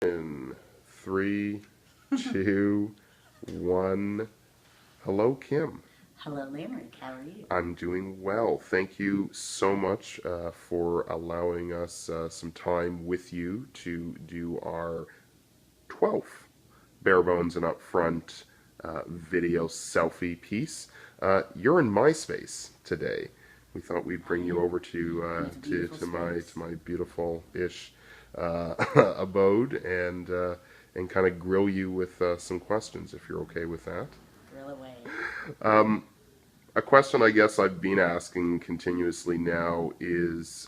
In three, two, one. Hello, Kim. Hello, Lamrick. How are you? I'm doing well. Thank you so much for allowing us some time with you to do our 12th bare bones and upfront video selfie piece. You're in my space today. We thought we'd bring you over to my beautiful-ish abode and kind of grill you with some questions if you're okay with that. Grill away. A question I guess I've been asking continuously now is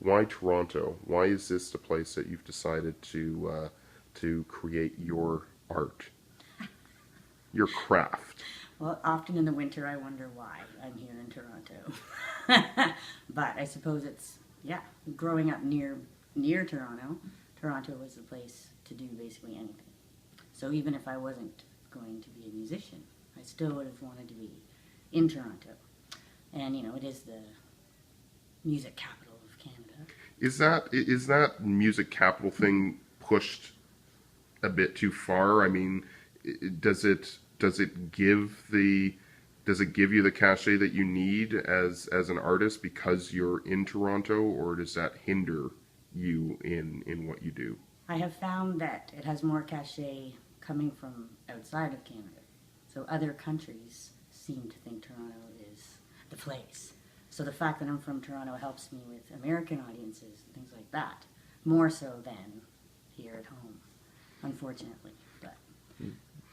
why Toronto? Why is this the place that you've decided to create your art, your craft? Well, often in the winter I wonder why I'm here in Toronto. But I suppose it's, growing up near Toronto, Toronto was the place to do basically anything. So even if I wasn't going to be a musician, I still would have wanted to be in Toronto. And, it is the music capital of Canada. Is that music capital thing pushed a bit too far? I mean, does it give you the cachet that you need as an artist because you're in Toronto, or does that hinder you in what you do? I have found that it has more cachet coming from outside of Canada. So other countries seem to think Toronto is the place. So the fact that I'm from Toronto helps me with American audiences and things like that, more so than here at home, unfortunately. But,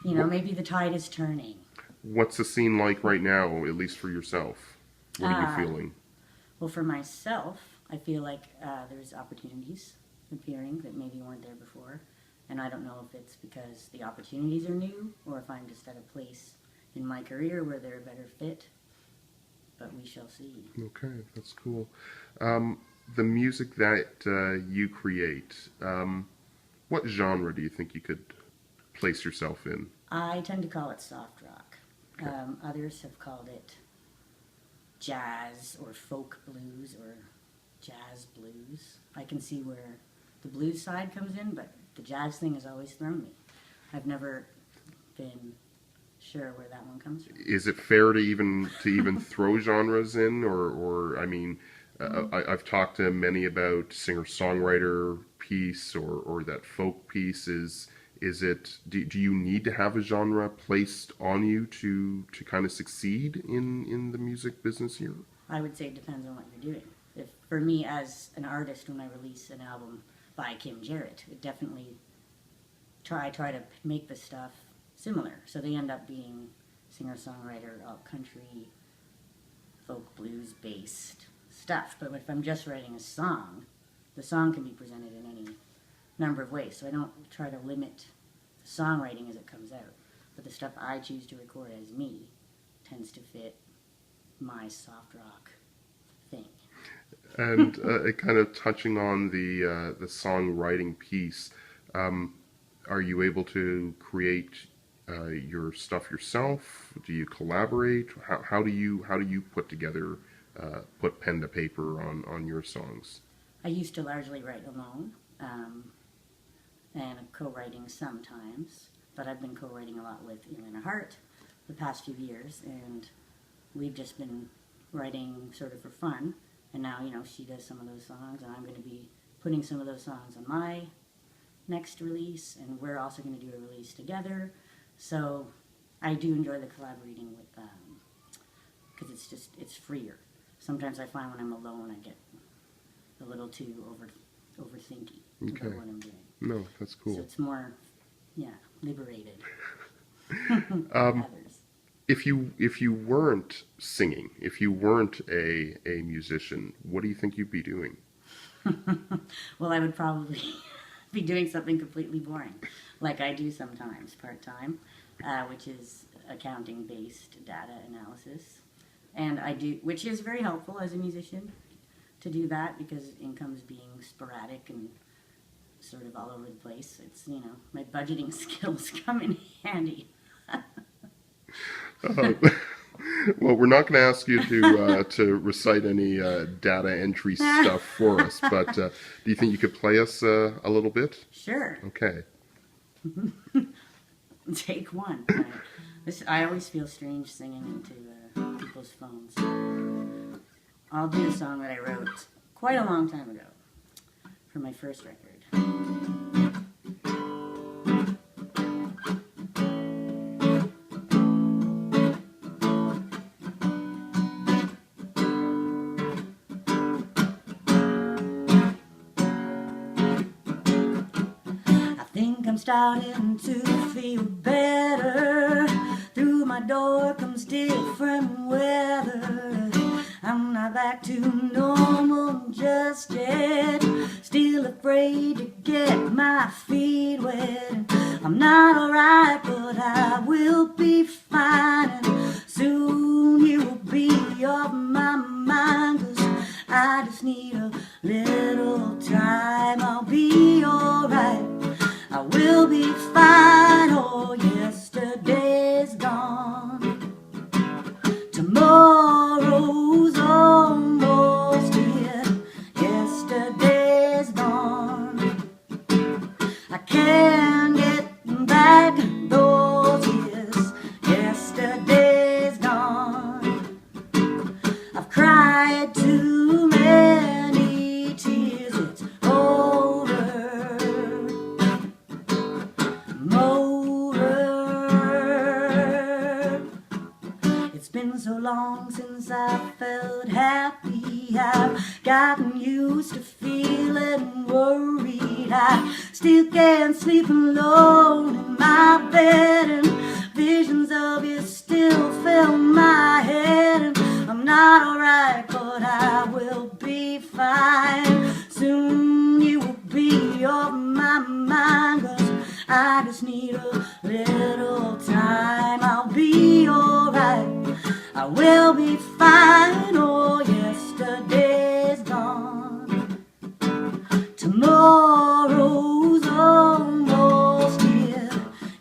maybe the tide is turning. What's the scene like right now, at least for yourself? What are you feeling? Well, for myself, I feel like there's opportunities appearing that maybe weren't there before. And I don't know if it's because the opportunities are new or if I'm just at a place in my career where they're a better fit. But we shall see. Okay, that's cool. The music that you create, what genre do you think you could place yourself in? I tend to call it soft rock. Okay. Others have called it jazz or folk blues or jazz blues. I can see where the blues side comes in, but the jazz thing has always thrown me. I've never been sure where that one comes from. Is it fair to even throw genres in, or I mean, I've talked to many about singer-songwriter piece or that folk piece. Do you need to have a genre placed on you to kind of succeed in the music business here? I would say it depends on what you're doing. If for me as an artist, when I release an album by Jarrett, it definitely try to make the stuff similar. So they end up being singer-songwriter, alt country, folk blues based stuff. But if I'm just writing a song, the song can be presented in any number of ways. So I don't try to limit the songwriting as it comes out. But the stuff I choose to record as me tends to fit my soft rock thing. And kind of touching on the songwriting piece, are you able to create your stuff yourself? Do you collaborate? How do you put together, put pen to paper on your songs? I used to largely write alone, and co-writing sometimes, but I've been co-writing a lot with Elena Hart the past few years, and we've just been writing sort of for fun. And now, she does some of those songs, and I'm going to be putting some of those songs on my next release, and we're also going to do a release together. So I do enjoy the collaborating with them, because it's freer. Sometimes I find when I'm alone, I get a little too overthinky about what I'm doing. No, that's cool. So it's more, liberated than others. If you weren't singing, if you weren't a musician, what do you think you'd be doing? Well, I would probably be doing something completely boring, like I do sometimes, part-time, which is accounting-based data analysis. And which is very helpful as a musician to do that, because income's being sporadic and sort of all over the place. It's, my budgeting skills come in handy. Well, we're not going to ask you to recite any data entry stuff for us, but do you think you could play us a little bit? Sure. Okay. Take one. I always feel strange singing into people's phones. I'll do a song that I wrote quite a long time ago for my first record. I think I'm starting to feel better. Through my door comes different weather. I'm not back to normal just yet. Still afraid to get my feet wet. I'm not alright, but I will be fine. And soon you will be off my mind. 'Cause I just need a little time. I'll be alright. I will be fine. Oh, yesterday's gone. Tomorrow's almost here. Yesterday's gone. I can't get back those years. Yesterday's gone. I've cried too many tears. It's over. It's been so long since I felt happy. I've gotten used to feeling worried. I still can't sleep alone in my bed, and visions of you still fill my head. And I'm not alright, but I will be fine. Soon you will be off my mind. 'Cause I just need a little time. I'll be alright. I will be fine. Oh, yesterday's gone. Tomorrow's almost here.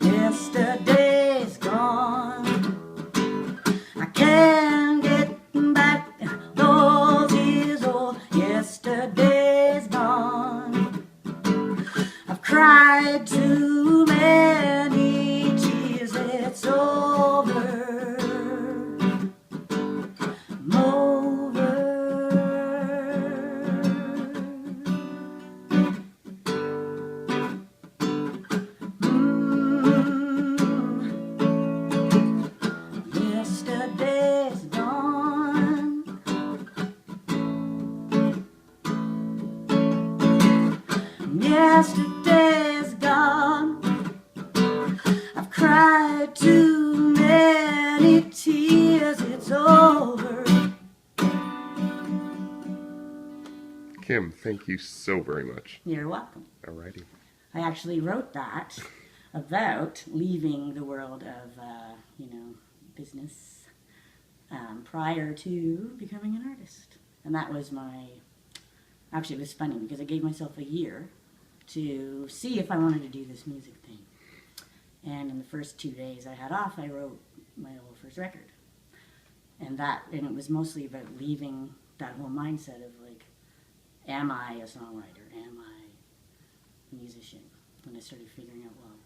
Yesterday's gone. I can't get back those years. Oh, yesterday's gone. I've cried too many tears. It's over. Yesterday's gone. Yesterday's gone. I've cried too many tears. It's over. Kim, thank you so very much. You're welcome. Alrighty. I actually wrote that about leaving the world of, business prior to becoming an artist. And that was actually it was funny because I gave myself a year to see if I wanted to do this music thing. And in the first 2 days I had off, I wrote my whole first record. And it was mostly about leaving that whole mindset of like, am I a songwriter? Am I a musician? When I started figuring out, well,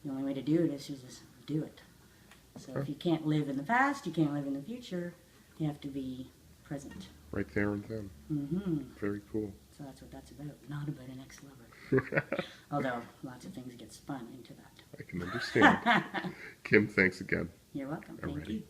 the only way to do it is to just do it. So if you can't live in the past, you can't live in the future, you have to be present. Right there and then. Mm-hmm. Very cool. So that's what that's about, not about an ex-lover. Although lots of things get spun into that. I can understand. Kim, thanks again. You're welcome. Thank Alrighty. you.